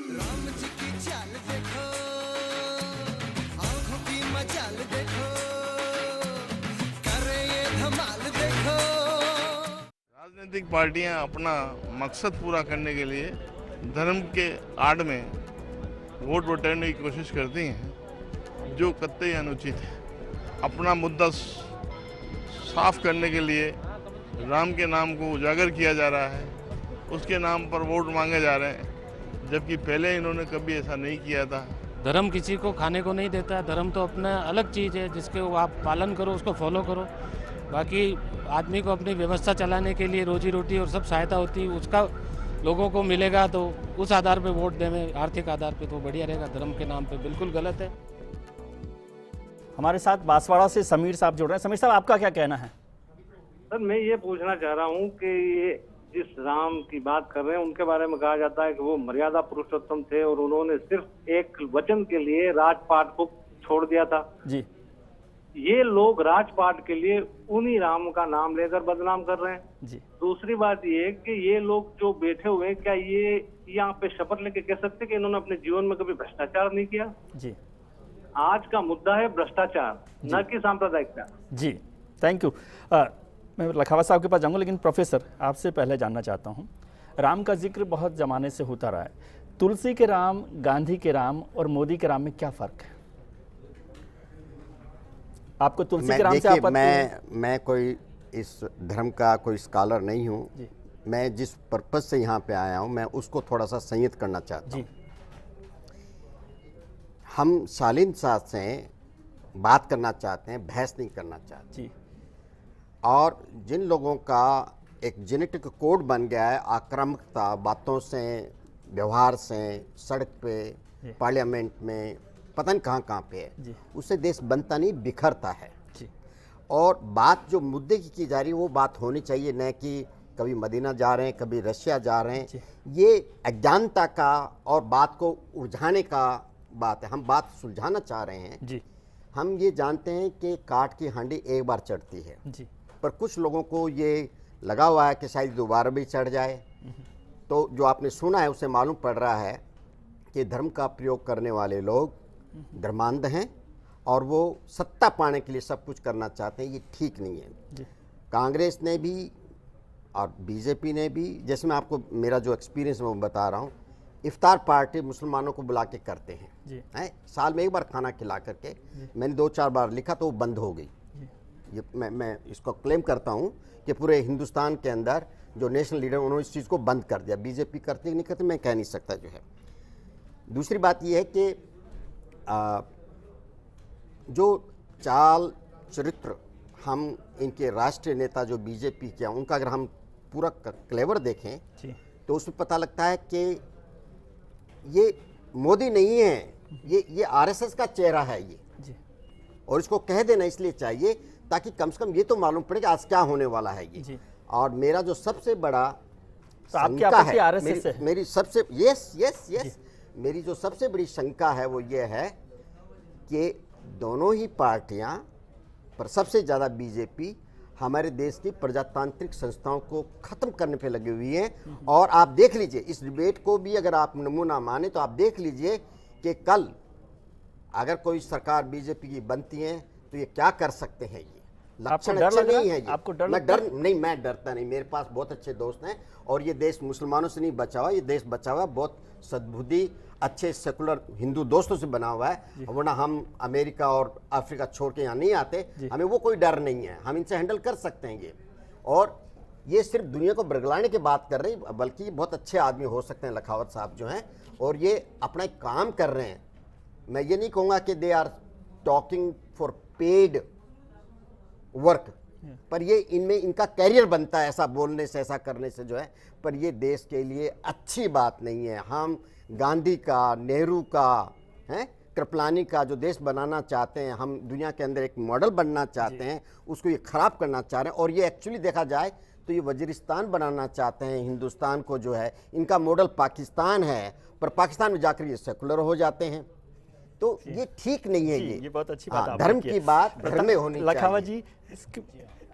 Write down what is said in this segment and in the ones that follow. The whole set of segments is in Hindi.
राम जी की चाल देखो, आंखों की मचाल देखो, करे ये धमाल देखो। राजनीतिक पार्टियां अपना मकसद पूरा करने के लिए धर्म के आड़ में वोट बटोरने की कोशिश करती हैं, जो कतई अनुचित है। अपना मुद्दा साफ करने के लिए राम के नाम को उजागर किया जा रहा है, उसके नाम पर वोट मांगे जा रहे हैं, जबकि पहले इन्होंने कभी ऐसा नहीं किया था। धर्म किसी को खाने को नहीं देता। धर्म तो अपना अलग चीज़ है, जिसके आप पालन करो, उसको फॉलो करो। बाकी आदमी को अपनी व्यवस्था चलाने के लिए रोजी रोटी और सब सहायता होती है, उसका लोगों को मिलेगा तो उस आधार पे वोट देवें, आर्थिक आधार पे तो बढ़िया रहेगा। धर्म के नाम पे बिल्कुल गलत है। हमारे साथ बांसवाड़ा से समीर साहब जुड़ रहे हैं। समीर साहब, आपका क्या कहना है? सर, मैं ये पूछना चाह रहा हूँ कि ये जिस राम की बात कर रहे हैं उनके बारे में कहा जाता है कि वो मर्यादा पुरुषोत्तम थे और उन्होंने सिर्फ एक वचन के लिए राजपाट को छोड़ दिया था। जी, ये लोग राजपाट के लिए उन्हीं राम का नाम लेकर बदनाम कर रहे हैं। जी, दूसरी बात ये कि ये लोग जो बैठे हुए हैं, क्या ये यहाँ पे शपथ लेके कह सकते कि इन्होंने अपने जीवन में कभी भ्रष्टाचार नहीं किया? जी, आज का मुद्दा है भ्रष्टाचार, न कि सांप्रदायिकता। जी, थैंक यू। मैं लखावत साहब के पास जाऊंगा, लेकिन प्रोफेसर आपसे पहले जानना चाहता हूं, राम का जिक्र बहुत ज़माने से होता रहा है। तुलसी के राम, गांधी के राम और मोदी के राम में क्या फ़र्क है? आपको तुलसी के राम से आपत्ति है? मैं कोई इस धर्म का कोई स्कॉलर नहीं हूँ। मैं जिस पर्पज़ से यहाँ पे आया हूँ, मैं उसको थोड़ा सा संयत करना चाहता हूँ। हम शालीनता से बात करना चाहते हैं, बहस नहीं करना चाहते। जी, और जिन लोगों का एक जेनेटिक कोड बन गया है आक्रामकता, बातों से, व्यवहार से, सड़क पे, पार्लियामेंट में, पता नहीं कहाँ पे है, उससे देश बनता नहीं, बिखरता है। जी, और बात जो मुद्दे की जा रही है वो बात होनी चाहिए, न कि कभी मदीना जा रहे हैं, कभी रशिया जा रहे हैं। ये अज्ञानता का और बात को उलझाने का बात है। हम बात सुलझाना चाह रहे हैं। जी, हम ये जानते हैं कि काठ की हांडी एक बार चढ़ती है, जी, पर कुछ लोगों को ये लगा हुआ है कि शायद दोबारा भी चढ़ जाए। तो जो आपने सुना है उससे मालूम पड़ रहा है कि धर्म का प्रयोग करने वाले लोग धर्मांध हैं और वो सत्ता पाने के लिए सब कुछ करना चाहते हैं। ये ठीक नहीं है। कांग्रेस ने भी और बीजेपी ने भी, जैसे मैं आपको मेरा जो एक्सपीरियंस मैं बता रहा हूँ, इफ्तार पार्टी मुसलमानों को बुला के करते हैं, साल में एक बार खाना खिला करके। मैंने 2-4 बार लिखा तो वो बंद हो गई। ये मैं इसको क्लेम करता हूँ कि पूरे हिंदुस्तान के अंदर जो नेशनल लीडर उन्होंने इस चीज़ को बंद कर दिया। बीजेपी करती नहीं करती मैं कह नहीं सकता जो है। दूसरी बात ये है कि जो चाल चरित्र हम इनके राष्ट्रीय नेता जो बीजेपी के, उनका अगर हम पूरा क्लेवर देखें तो उसमें पता लगता है कि ये मोदी नहीं है, ये आरएसएस का चेहरा है ये। और इसको कह देना इसलिए चाहिए ताकि कम से कम ये तो मालूम पड़े कि आज क्या होने वाला है ये। और मेरा जो सबसे बड़ा शंका है, मेरी सबसे यस मेरी जो सबसे बड़ी शंका है वो ये है कि दोनों ही पार्टियां, पर सबसे ज़्यादा बीजेपी, हमारे देश की प्रजातांत्रिक संस्थाओं को ख़त्म करने पे लगी हुई है। और आप देख लीजिए इस डिबेट को भी अगर आप नमूना माने तो आप देख लीजिए कि कल अगर कोई सरकार बीजेपी की बनती है तो ये क्या कर सकते हैं। ये लक्षण अच्छे नहीं है। आपको डर मैं डरता नहीं। मेरे पास बहुत अच्छे दोस्त हैं और ये देश मुसलमानों से नहीं बचा हुआ, ये देश बचा हुआ बहुत सद्बुद्धि, अच्छे सेकुलर हिंदू दोस्तों से बना हुआ है। वरना हम अमेरिका और अफ्रीका छोड़ के यहाँ नहीं आते। हमें वो कोई डर नहीं है, हम इनसे हैंडल कर सकते हैं ये। और ये सिर्फ दुनिया को बरगलाने की बात कर रहे हैं, बल्कि बहुत अच्छे आदमी हो सकते हैं लखावत साहब जो हैं, और ये अपना एक काम कर रहे हैं। मैं ये नहीं कहूँगा कि they are talking for paid work, पर ये इनमें इनका कैरियर बनता है ऐसा बोलने से, ऐसा करने से जो है। पर ये देश के लिए अच्छी बात नहीं है। हम गांधी का, नेहरू का, कृपलानी का जो देश बनाना चाहते हैं, हम दुनिया के अंदर एक मॉडल बनना चाहते हैं, उसको ये ख़राब करना चाह रहे हैं। और ये एक्चुअली देखा जाए तो ये वजीरिस्तान बनाना चाहते हैं हिंदुस्तान को जो है। इनका मॉडल पाकिस्तान है, पर पाकिस्तान में जाकर ये सेकुलर हो जाते हैं। तो ये ठीक नहीं है। ये बहुत अच्छी बात आपने धर्म की की बात घर में होनी चाहिए। लखावत जी,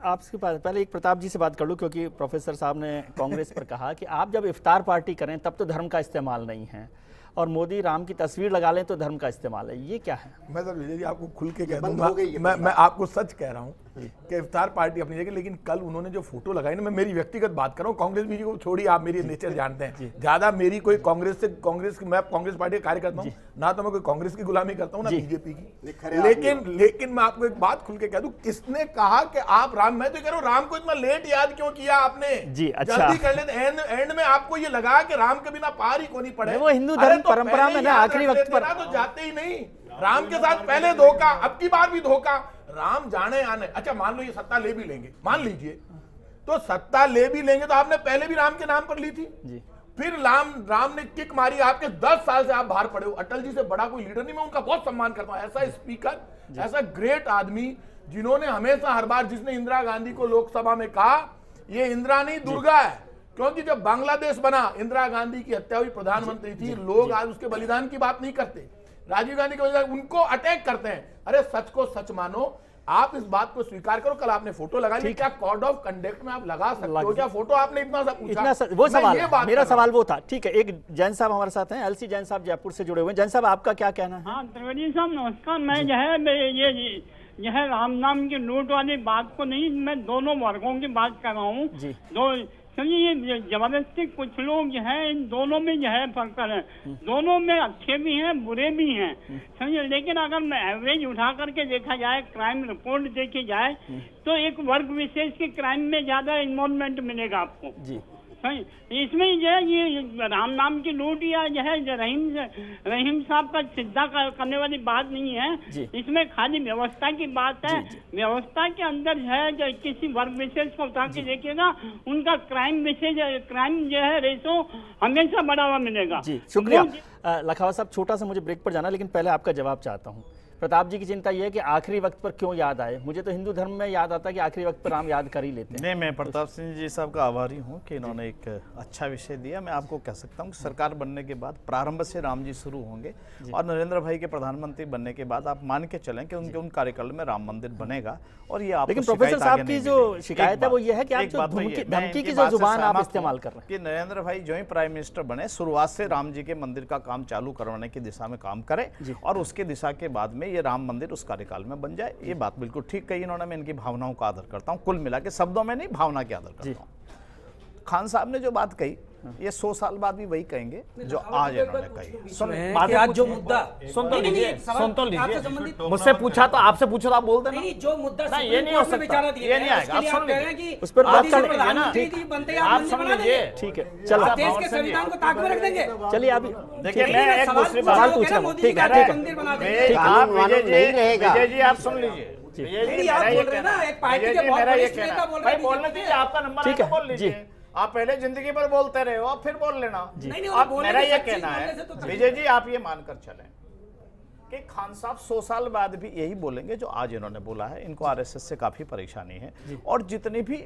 आपके पास पहले एक प्रताप जी से बात कर लूँ, क्योंकि प्रोफेसर साहब ने कांग्रेस पर कहा कि आप जब इफ्तार पार्टी करें तब तो धर्म का इस्तेमाल नहीं है, और मोदी राम की तस्वीर लगा लें तो धर्म का इस्तेमाल है, ये क्या है? मैं सर विजय जी आपको खुल के कह बंद दूंगा, हो गई ये मैं आपको सच कह रहा हूँ कि इफ्तार पार्टी अपनी जगह, लेकिन कल उन्होंने जो फोटो लगाई ना, मैं मेरी व्यक्तिगत बात कर रहा हूँ, कांग्रेस बीजेपी को छोड़िए, आप मेरी नेचर जानते हैं ज्यादा, मेरी कोई मैं कांग्रेस पार्टी का कार्यकर्ता हूँ ना, तो मैं कोई कांग्रेस की गुलामी करता हूँ ना बीजेपी की, लेकिन मैं आपको एक बात खुल के कह दूं, किसने कहा कि आप राम, मैं तो कह रहा हूँ राम को इतना लेट याद क्यों किया आपने? जी, अच्छा। जल्दी कर लेते, एंड में आपको ये लगा कि राम के बिना पार ही को नहीं पड़े। वो हिंदू धर्म परंपरा में ना आखिरी वक्त पर तो जाते ही नहीं, राम के साथ पहले धोखा, अब की बार भी धोखा, राम जाने आने। अच्छा मान लो ये सत्ता ले भी लेंगे, मान लीजिए, तो सत्ता ले भी लेंगे तो आपने पहले भी राम के नाम पर ली थी जी। फिर राम ने किक मारी, आपके 10 साल से आप बाहर पड़े हो। अटल जी से बड़ा कोई लीडर नहीं, मैं उनका बहुत सम्मान करता हूं, ऐसा स्पीकर, ऐसा ग्रेट आदमी जिन्होंने हमेशा हर बार, जिसने इंदिरा गांधी को लोकसभा में कहा ये इंदिरा नहीं दुर्गा है, क्योंकि जब बांग्लादेश बना, इंदिरा गांधी की हत्या हुई, प्रधानमंत्री थी, लोग आज उसके बलिदान की बात नहीं करते, राजीव गांधी के बलिदान, उनको अटैक करते हैं। अरे सच को सच मानो, आप इस बात को स्वीकार करो। कल आपने फोटो लगाई, क्या कोड ऑफ कंडक्ट में आप लगा सकते हो क्या फोटो? आपने इतना सा पूछा, वो सवाल है, मेरा सवाल वो था। ठीक है, एक जैन साहब हमारे साथ हैं, एलसी जैन साहब जयपुर से जुड़े हुए हैं। जैन साहब आपका क्या कहना है? हाँ त्रिवेदी साहब नमस्कार। मैं यह राम नाम की लूट वाली बात को नहीं, मैं दोनों वर्गों की बात कर रहा हूँ। दो समझिए, ये जबरदस्ती कुछ लोग जो है, इन दोनों में जो है फर्क है, दोनों में अच्छे भी हैं बुरे भी हैं, समझिए। लेकिन अगर मैं एवरेज उठा करके देखा जाए, क्राइम रिपोर्ट देखी जाए, तो एक वर्ग विशेष के क्राइम में ज्यादा इन्वॉल्वमेंट मिलेगा आपको जी। इसमें जो है ये राम नाम की लूट या जो है रहीम साहब का सिद्धा करने वाली बात नहीं है, इसमें खाली व्यवस्था की बात है। व्यवस्था के अंदर जो है, जो किसी वर्ग विशेष को उठा के देखिएगा, उनका क्राइम जो है रेशो हमेशा बढ़ावा मिलेगा। जी शुक्रिया लखावत साहब। छोटा सा मुझे ब्रेक पर जाना, लेकिन पहले आपका जवाब चाहता हूँ। प्रताप जी की चिंता यह है कि आखिरी वक्त पर क्यों याद आए। मुझे तो हिंदू धर्म में याद आता है कि आखिरी वक्त पर राम याद कर ही लेते हैं। नहीं, मैं प्रताप सिंह जी साहब का आभारी हूं कि इन्होंने एक अच्छा विषय दिया। मैं आपको कह सकता हूं कि सरकार बनने के बाद प्रारंभ से राम जी शुरू होंगे, और नरेंद्र भाई के प्रधानमंत्री बनने के बाद आप मान के चलें कि उनके उन कार्यकाल में राम मंदिर बनेगा। और ये आप, लेकिन प्रोफेसर साहब की जो शिकायत है वो ये है कि आप जो धमकी की जो जुबान आप इस्तेमाल कर रहे हैं, कि नरेंद्र भाई जो ही प्राइम मिनिस्टर बने, शुरुआत से राम जी के मंदिर का काम चालू करवाने की दिशा में काम करें, और उसके दिशा के बाद में ये राम मंदिर उस कार्यकाल में बन जाए। ये बात बिल्कुल ठीक कही इन्होंने। मैं इनकी भावनाओं का आदर करता हूं, कुल मिला के, शब्दों में नहीं, भावना के आदर करता हूं। खान साहब ने जो बात कही, ये 100 साल बाद भी वही कहेंगे जो आज इन्होंने कही। आज जो मुद्दा सुन तो लीजिए, मुझसे पूछा तो आपसे पूछो तो आप बोल देना। जो मुद्दा ये नहीं हो सकता, ये नहीं आएगा। आप सुन लीजिए, उस पर बात कर बनते आप सुन लीजिए। ठीक है, चलो देश के संविधान को ताक में रख देंगे। चलिए आप देखिए, मैं एक दूसरी बात पूछ रहा हूँ। ठीक है, आप विजय जी आप सुन लीजिए। बोलने दीजिए, आपका नंबर है, बोल लीजिए। आप पहले जिंदगी पर बोलते रहे हो, आप फिर बोल लेना। आप, मेरा ये कहना है विजय जी, आप ये मानकर चलें कि खान साहब 100 साल बाद भी यही बोलेंगे जो आज इन्होंने बोला है। इनको आरएसएस से काफी परेशानी है, और जितनी भी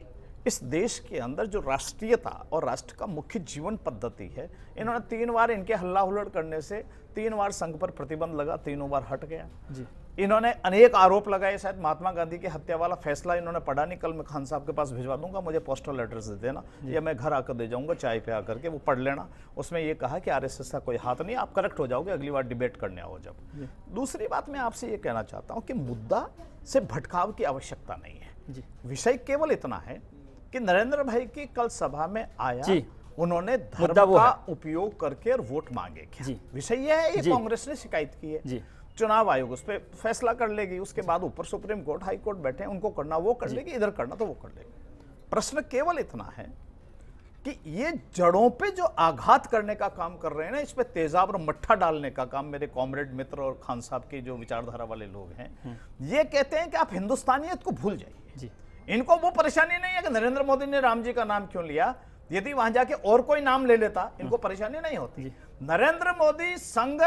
इस देश के अंदर जो राष्ट्रीयता और राष्ट्र का मुख्य जीवन पद्धति है, इन्होंने 3 बार इनके हल्ला हुल्लड़ करने से 3 बार संघ पर प्रतिबंध लगा, 3 बार हट गया जी। इन्होंने अनेक आरोप लगाए, शायद महात्मा गांधी की हत्या वाला फैसला इन्होंने पढ़ा नहीं। कल मैं खान साहब के पास भिजवा दूंगा, मुझे पोस्टल एड्रेस दे देना, या मैं घर आकर दे जाऊंगा चाय पे आकर के, वो पढ़ लेना। उसमें ये कहा कि आरएसएस का कोई हाथ नहीं, आप करेक्ट हो जाओगे अगली बार डिबेट करने आओ जब। दूसरी बात मैं आपसे ये कहना चाहता हूँ कि मुद्दा से भटकाव की आवश्यकता नहीं है। विषय केवल इतना है कि नरेंद्र भाई की कल सभा में आया, उन्होंने धर्म का उपयोग करके और वोट मांगे। क्या विषय यह है? ये कांग्रेस ने शिकायत की है, चुनाव आयोग उस पर फैसला कर लेगी। उसके बाद ऊपर सुप्रीम कोर्ट, हाई कोर्ट बैठे, उनको करना वो कर लेगी, इधर करना तो वो कर लेगी। प्रश्न केवल इतना है कि ये जड़ों पे जो आघात करने का काम कर रहे हैं ना, इस पे तेजाब और मट्ठा डालने का काम मेरे कॉमरेड मित्र और खान साहब के जो विचारधारा वाले लोग हैं, ये कहते हैं कि आप हिंदुस्तानियत को भूल जाइए। इनको वो परेशानी नहीं है कि नरेंद्र मोदी ने राम जी का नाम क्यों लिया। यदि वहां जाके और कोई नाम ले लेता, इनको परेशानी नहीं होती। नरेंद्र मोदी, संघ,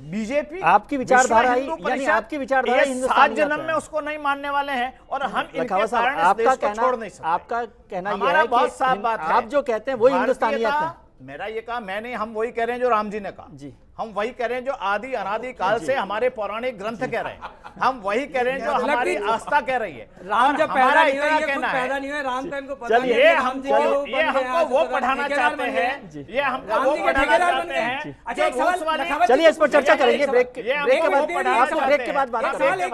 बीजेपी, आपकी विचारधारा, यानी आपकी विचारधारा हिंदुस्तान जन्म में उसको नहीं मानने वाले हैं, और हम इनके कारण इस देश को छोड़ नहीं सकते। आपका कहना हमारा बहुत साफ बात है, आप जो कहते हैं वही हिंदुस्तानियत है। मेरा ये कहा मैं नहीं, हम वही कह रहे हैं जो राम जी ने कहा जी। हम वही कह रहे हैं जो आदि अनादि काल से हमारे पौराणिक ग्रंथ कह रहे हैं। हम वही कह रहे हैं जो हमारी आस्था कह रही है। राम जब पैदा नहीं हुए, ये खुद कहना पैदा है, नहीं हुए, राम का इनको पता नहीं ये है, हमको वो पढ़ाना चाहते हैं, ये हमको वो पढ़ाना चाहते हैं। अच्छा, एक सवाल, चलिए इस पर चर्चा करेंगे ब्रेक के बाद ब्रेक के बाद बात करेंगे।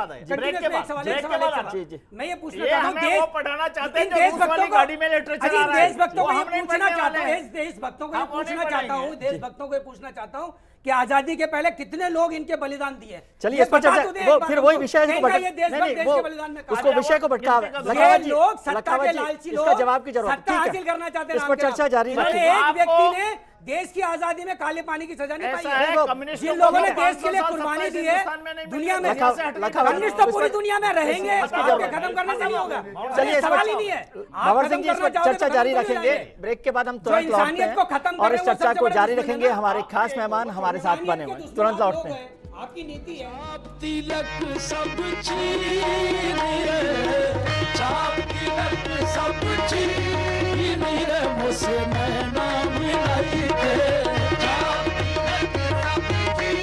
मैं ये पूछना ये चाहता हूँ, हमें वो पढ़ाना चाहते हैं जो देश रूस वाली भक्तों को, गाड़ी में लिटरेचर आ रहा है, देशभक्तों वो को ये हम नहीं पूछना पढ़ने चाहता वाले हूँ, हैं। देशभक्तों को ये हम वो नहीं पूछना चाहता हूँ, पढ़ेंगे। देशभक्तों को ये पूछना चाहता हूँ कि आजादी के पहले कितने लोग इनके बलिदान दिए। चलिए इस पर चर्चा, वो फिर वही विषय को ये देशभक्त देश के बलिदान में उसको विषय को भटका ये लोग सत्ता के लालची लोग, इसका जवाब की जरूरत सत्ता हासिल करना चाहते हैं। इस पर चर्चा जारी रखिए। एक व्यक्ति ने देश की आजादी में काले पानी की सजा नहीं पाई है। जिन लोगों ने देश के लिए कुर्बानी दी है दुनिया में, कम्युनिस्ट तो पूरी दुनिया में रहेंगे, आपके खत्म करने से नहीं होगा। चलिए सवाल ही नहीं है, भंवर सिंह जी इस पर चर्चा जारी रखेंगे। ब्रेक के बाद हम तुरंत लौटते हैं और इस चर्चा को जारी रखेंगे। हमारे खास मेहमान हमारे साथ बने हुए हैं, तुरंत लौटते हैं। आपकी नीति है तिलक सब चीन चाप तिलक सब चीन मुझसे नैना मिलाई दे चाप तिलक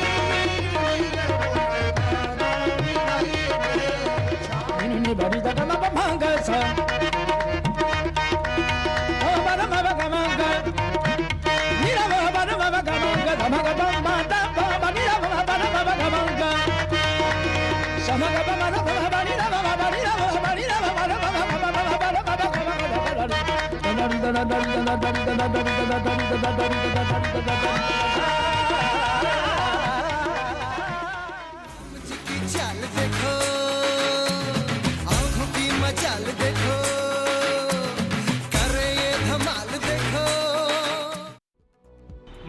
सब बड़ी जगह में मांगा सा ओ बड़ा मांगा मांगा नीरा बड़ा मांगा मांगा धमाका बम्बा बाबा नीरा चाल देखो आंखों की मचाल देखो करे ये धमाल देखो।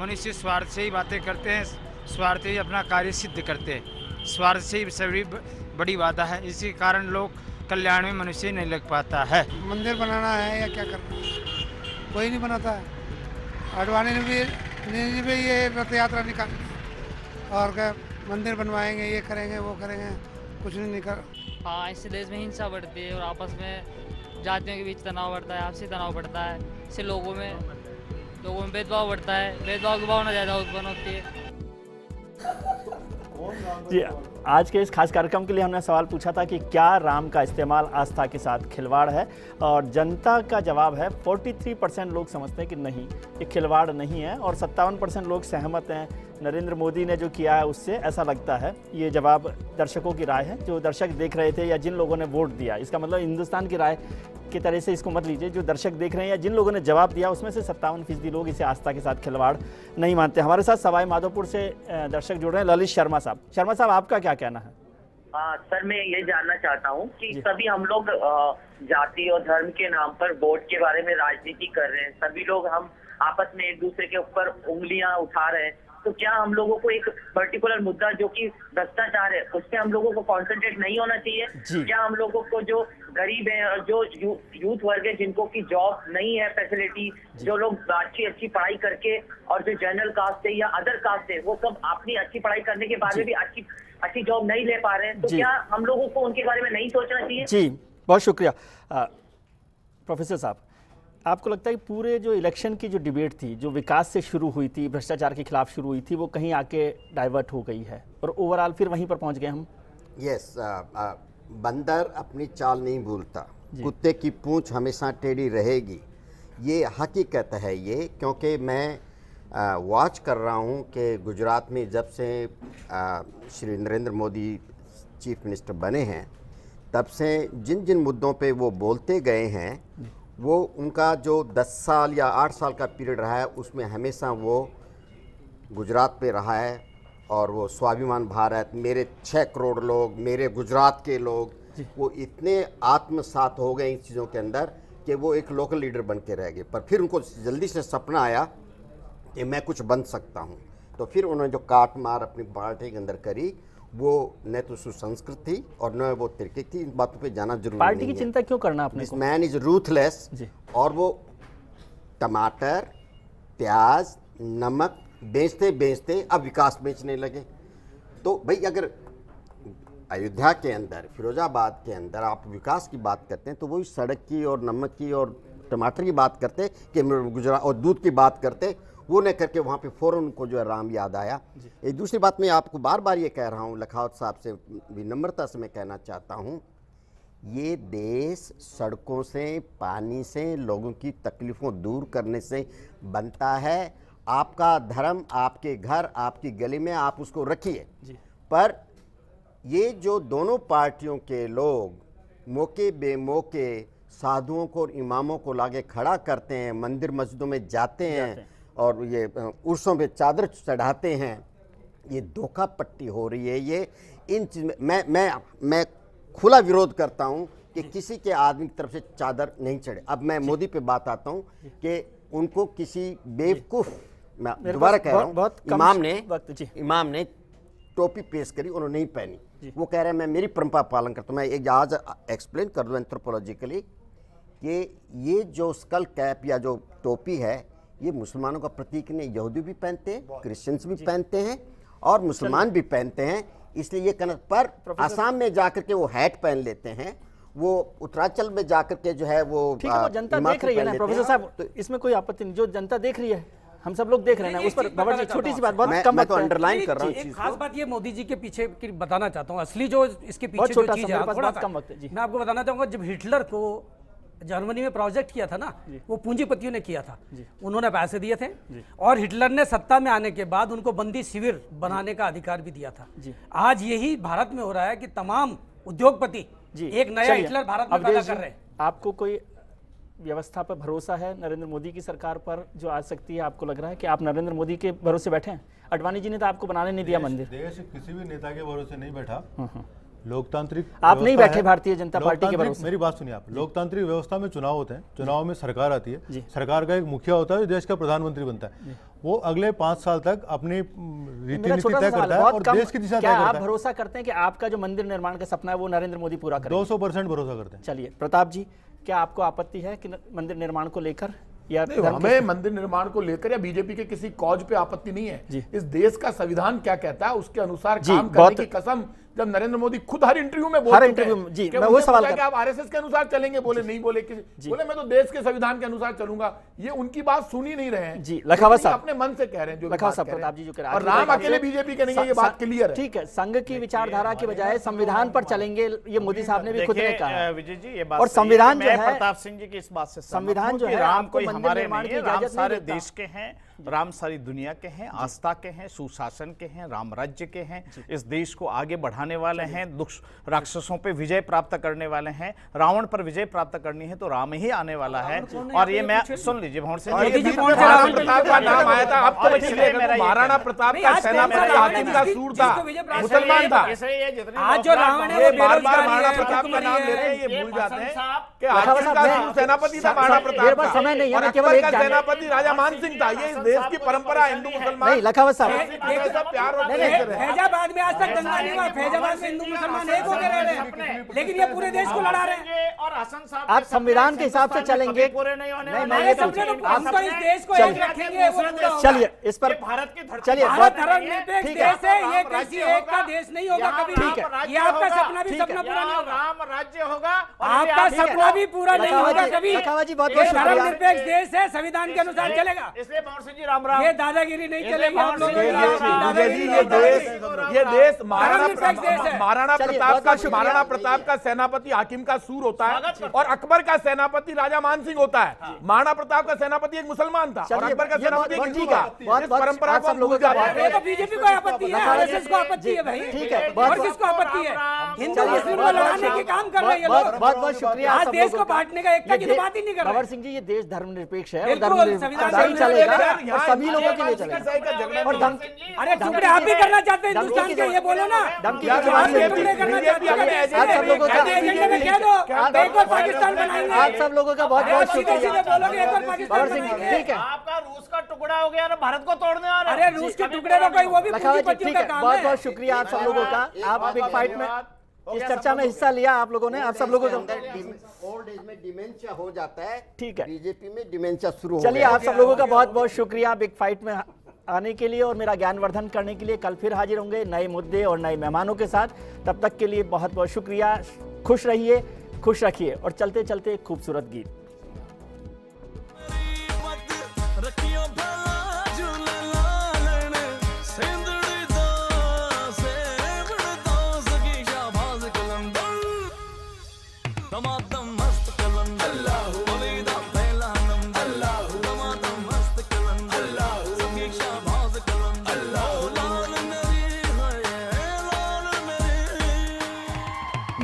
मनुष्य स्वार्थ से ही बातें करते हैं, स्वार्थ ही अपना कार्य सिद्ध करते हैं, स्वार्थ से ही सभी बड़ी बात है। इसी कारण लोग कल्याण में मनुष्य नहीं लग पाता है। मंदिर बनाना है या क्या करना है, कोई नहीं बनाता है। आडवाणी ने भी ये रथ यात्रा निकाली और क्या मंदिर बनवाएंगे, ये करेंगे वो करेंगे, कुछ नहीं निकल। हाँ, इससे देश में हिंसा बढ़ती है और आपस में जातियों के बीच तनाव बढ़ता है, आपसी तनाव बढ़ता है। इससे लोगों में भेदभाव बढ़ता है, भेदभाव की भावना ज़्यादा उत्पन्न होती है। जी, आज के इस खास कार्यक्रम के लिए हमने सवाल पूछा था कि क्या राम का इस्तेमाल आस्था के साथ खिलवाड़ है, और जनता का जवाब है 43% लोग समझते हैं कि नहीं, ये खिलवाड़ नहीं है, और 57% लोग सहमत हैं नरेंद्र मोदी ने जो किया है उससे, ऐसा लगता है। ये जवाब दर्शकों की राय है, जो दर्शक देख रहे थे या जिन लोगों ने वोट दिया। इसका मतलब हिंदुस्तान की राय की तरह से इसको मत लीजिए, जो दर्शक देख रहे हैं या जिन लोगों ने जवाब दिया उसमें से 57% लोग इसे आस्था के साथ खिलवाड़ नहीं मानते। हमारे साथ सवाई माधोपुर से दर्शक जुड़ रहे हैं, ललित शर्मा साहब। शर्मा साहब, आपका क्या कहना है? सर, मैं ये जानना चाहता हूँ कि सभी हम लोग जाति और धर्म के नाम पर वोट के बारे में राजनीति कर रहे हैं, सभी लोग हम आपस में एक दूसरे के ऊपर उंगलियां उठा रहे हैं, तो क्या हम लोगों को एक पर्टिकुलर मुद्दा जो कि भ्रष्टाचार है उस पे हम लोगों को कॉन्सेंट्रेट नहीं होना चाहिए? क्या हम लोगों को जो गरीब है और जो यूथ वर्ग है जिनको की जॉब नहीं है, फैसिलिटी, जो लोग अच्छी पढ़ाई करके और जो जनरल कास्ट है या अदर कास्ट है वो सब अपनी अच्छी पढ़ाई करने के बाद में भी अच्छी जॉब नहीं ले पा रहे हैं, तो क्या हम लोगों को उनके बारे में नहीं सोचना चाहिए? जी, बहुत शुक्रिया। प्रोफेसर साहब, आपको लगता है कि पूरे जो इलेक्शन की जो डिबेट थी, जो विकास से शुरू हुई थी, भ्रष्टाचार के खिलाफ शुरू हुई थी, वो कहीं आके डाइवर्ट हो गई है और ओवरऑल फिर वहीं पर पहुंच गए हम? यस, बंदर अपनी चाल नहीं भूलता, कुत्ते की पूंछ हमेशा टेढ़ी रहेगी, ये हकीकत है ये। क्योंकि मैं वॉच कर रहा हूँ कि गुजरात में जब से श्री नरेंद्र मोदी चीफ मिनिस्टर बने हैं तब से जिन जिन मुद्दों पे वो बोलते गए हैं, वो उनका जो 10 साल या 8 साल का पीरियड रहा है उसमें हमेशा वो गुजरात पे रहा है। और वो स्वाभिमान भारत, मेरे 6 करोड़ लोग, मेरे गुजरात के लोग, वो इतने आत्मसात हो गए इन चीज़ों के अंदर कि वो एक लोकल लीडर बन के रह गए। पर फिर उनको जल्दी से सपना आया कि मैं कुछ बन सकता हूँ, तो फिर उन्होंने जो काट मार अपनी पार्टी के अंदर करी, वो न तो सुसंस्कृत थी और न वो तिरकिक थी। इन बातों पे जाना जरूरी पार्टी की चिंता क्यों करना आपने? This man is ruthless. और वो टमाटर, प्याज, नमक बेचते बेचते अब विकास बेचने लगे। तो भाई अगर अयोध्या के अंदर, फिरोजाबाद के अंदर आप विकास की बात करते हैं तो वही सड़क की और नमक की और टमाटर की बात करते कि गुजरात, और दूध की बात करते, वो न करके वहाँ पे फ़ौरन उनको जो है राम याद आया। एक दूसरी बात मैं आपको बार बार ये कह रहा हूँ, लखावत साहब से विनम्रता से मैं कहना चाहता हूँ, ये देश सड़कों से, पानी से, लोगों की तकलीफ़ों दूर करने से बनता है। आपका धर्म आपके घर, आपकी गली में आप उसको रखिए, पर ये जो दोनों पार्टियों के लोग मौके बेमौके साधुओं को और इमामों को लाके खड़ा करते हैं, मंदिर मस्जिदों में जाते हैं और ये उर्सों पे चादर चढ़ाते हैं, ये धोखा पट्टी हो रही है। ये इन चीज़ में मैं खुला विरोध करता हूं कि किसी के आदमी की तरफ से चादर नहीं चढ़े। अब मैं मोदी पे बात आता हूं कि उनको किसी बेवकूफ़, मैं दोबारा कह रहा हूं, इमाम ने टोपी पेश करी, उन्होंने नहीं पहनी, वो कह रहे हैं मैं मेरी परंपरा पालन करता हूं। मैं एक आज एक्सप्लेन कर दूं एंथ्रोपोलॉजिकली कि ये जो स्कल कैप या जो टोपी है ये मुसलमानों का प्रतीक नहीं, यहूदी भी पहनते हैं, क्रिश्चियंस भी पहनते हैं और मुसलमान भी पहनते हैं, इसलिए ये करना। पर आसाम में जाकर के वो हैट पहन लेते हैं, वो उत्तरांचल में जाकर के जो है वो जनता देख रही है ना प्रोफेसर साहब, तो इसमें कोई आपत्ति नहीं, जो जनता देख रही है हम सब लोग देख रहे हैं उस पर। भवर जी छोटी सी बात, बहुत कम, मैं तो अंडरलाइन कर रहा हूँ। एक खास बात ये मोदी जी के पीछे की बताना चाहता हूँ, असली जो इसके पीछे जो चीज है, थोड़ा कम वक्त है, मैं आपको बताना चाहूंगा। जब हिटलर को जर्मनी में प्रोजेक्ट किया था ना, वो पूंजीपतियों ने किया था, उन्होंने पैसे दिए थे और हिटलर ने सत्ता में आने के बाद उनको बंदी शिविर बनाने का अधिकार भी दिया था। आज यही भारत में हो रहा है कि तमाम उद्योगपति एक नया हिटलर भारत में पैदा कर रहे हैं। आपको कोई व्यवस्था पर भरोसा है नरेंद्र मोदी की सरकार पर जो आ सकती है? आपको लग रहा है कि आप नरेंद्र मोदी के भरोसे बैठे हैं? अडवाणी जी ने तो आपको बनाने नहीं दिया मंदिर। देश किसी भी नेता के भरोसे नहीं बैठा, लोकतांत्रिक आप नहीं बैठे भारतीय जनता पार्टी के भरोसे। मेरी बात सुनिए आप, लोकतांत्रिक व्यवस्था में चुनाव होते हैं, चुनाव में सरकार आती है, सरकार का एक मुखिया होता है जो देश का प्रधानमंत्री बनता है, वो अगले 5 साल तक अपनी रीति नीति तय करता है और देश की दिशा तय करता है। आप भरोसा करते हैं कि आपका जो मंदिर निर्माण का सपना है वो नरेंद्र मोदी पूरा करेंगे? 200% भरोसा करते हैं। चलिए प्रताप जी, क्या आपको आपत्ति है कि मंदिर निर्माण को लेकर? या हमें मंदिर निर्माण को लेकर या बीजेपी के किसी कॉज पे आपत्ति नहीं है। इस देश का संविधान क्या कहता है उसके अनुसार काम करने की कसम जब नरेंद्र मोदी खुद हर इंटरव्यू में बोल चुके हैं जी, मैं वो सवाल कि आप आरएसएस के अनुसार चलेंगे, बोले नहीं, बोले बोले मैं तो देश के संविधान के अनुसार चलूंगा। ये उनकी बात सुन ही नहीं रहे हैं जी। लखावत साहब अपने मन से कह रहे हैं, जो लखावत साहब, प्रताप जी जो कह रहे हैं, और राम अकेले बीजेपी के नहीं है, ये बात क्लियर है। ठीक है, संघ की विचारधारा की बजाय संविधान पर चलेंगे, ये मोदी साहब ने भी खुद ने कहा। विजय जी ये बात, और संविधान जो है, प्रताप सिंह जी की इस बात से संविधान जो है राम कोई मंदिर हमारे निर्माण नहीं की है, राम इजाजत सारे नहीं देता। देश के हैं, राम सारी दुनिया के हैं, आस्था के हैं, सुशासन के हैं, राम राज्य के हैं, इस देश को आगे बढ़ाने वाले हैं, दुष्ट राक्षसों पे विजय प्राप्त करने वाले हैं। रावण पर विजय प्राप्त करनी है तो राम ही आने वाला है। और ये मैं सुन लीजिए भवन सिंह जी, महाराणा प्रताप का नाम आया था, अब तो महाराणा प्रताप का सेनापति हाकिम का सूर था, मुसलमान था। आज जो रावण है महाराणा प्रताप का नाम लेते हैं, ये भूल जाते हैं कि हाकिम का सूर सेनापति था महाराणा प्रताप का, समय नहीं और है, केवल अकबर एक का जानना। सेनापति राजा मान सिंह था। ये इस देश की परंपरा, हिंदू मुसलमान नहीं, लखावत साहब प्यार और फैजाबाद में आज तक दंगा नहीं हुआ, फैजाबाद में हिंदू मुसलमान एक हो गए रह रहे हैं, लेकिन ये पूरे देश को लड़ा रहे हैं। और हसन साहब आप संविधान के हिसाब से चलेंगे, पूरे नहीं होने नहीं, वाले। मैं समझे तो हम तो इस देश को एक रखेंगे, वो पूरा होगा। चलिए इस पर भारत की धरती, चलिए भारत धर्मनिरपेक्ष देश है, ये किसी एक का देश नहीं होगा कभी। ठीक है, ये आपका सपना भी सपना पूरा नहीं होगा, राम राज्य होगा, आपका सपना भी पूरा नहीं होगा कभी। लखावत जी बहुत बहुत ये शुक्रिया। धर्मनिरपेक्ष देश है, संविधान के अनुसार चलेगा, इसलिए भवन सिंह जी राम राम। ये दादागिरी नहीं चलेगी आप लोगों की। ये देश महाराणा प्रताप का सेनापति हाकिम का सूर होता है और अकबर का सेनापति राजा मान सिंह होता है। महाराणा प्रताप का सेनापति एक मुसलमान था और अकबर का सेनापति एक हिंदू था। इस परंपरा को ये तो बीजेपी को आपत्ति है, आरएसएस को आपत्ति है भाई। ठीक है, और किसको आपत्ति है? हिंदू मुस्लिम को लड़ाने के काम कर रहे हैं ये लोग। बहुत बहुत शुक्रिया। आज देश को बांटने का एकता की तो बात ही नहीं कर रहे। भवर सिंह जी, ये देश धर्मनिरपेक्ष है और बिल्कुल, धर्मनिरपेक्ष ही चलेगा और सभी लोगों के लिए चलेगा। और अरे टुकड़े आप भी करना चाहते हैं हिंदुस्तान के, ये बोलो ना, धमकी आप टुकड़े करना चाहते हैं। आप सब लोगों का एजेंडे में कह दो एक और पाकिस्तान बनाएंगे। आप सब लोगों का बहुत बहुत शुक्रिया। बोलोगे एक और पाकिस्तान बनाएंगे। ठीक है, आपका रूस का टुकड़ा हो गया ना, भारत को तोड़ने आ रहा है। अरे रूस के टुकड़े तो कोई वो भी ठीक है, बहुत बहुत शुक्रिया आप सब लोगों का। आप बिग फाइट में इस चर्चा में हिस्सा लिया, आप लोगों ने, आप सब लोगों का। ओल्ड एज में डिमेंशिया हो जाता है, ठीक है, बीजेपी में डिमेंशिया शुरू हो चलिए गया। आप सब लोगों का बहुत बहुत शुक्रिया बिग फाइट में आने के लिए और मेरा ज्ञानवर्धन करने के लिए। कल फिर हाजिर होंगे नए मुद्दे और नए मेहमानों के साथ। तब तक के लिए बहुत बहुत शुक्रिया। खुश रहिए, खुश रखिए और चलते चलते एक खूबसूरत गीत।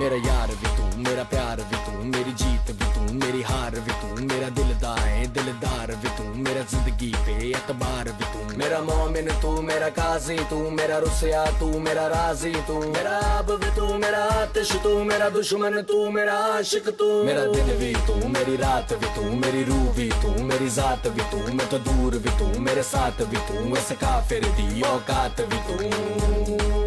मेरा यार भी तू, मेरा प्यार भी तू, मेरी जीत भी तू, मेरी हार भी तू, मेरा दिलदार भी तू, मेरा जिंदगी पे एतबार भी तू, मेरा मोमिन तू, मेरा काजी तू, मेरा रुसिया तू, मेरा राजी तू, मेरा आब भी तू, मेरा आतिश तू, मेरा दुश्मन तू, मेरा आशिक तू, मेरा दिन भी तू, मेरी रात भी तू, मेरी रूह भी तू, मेरी जात भी तू, मैं तो दूर भी तू, मेरे साथ भी तू, वैसे काफिर दी औकात भी तू।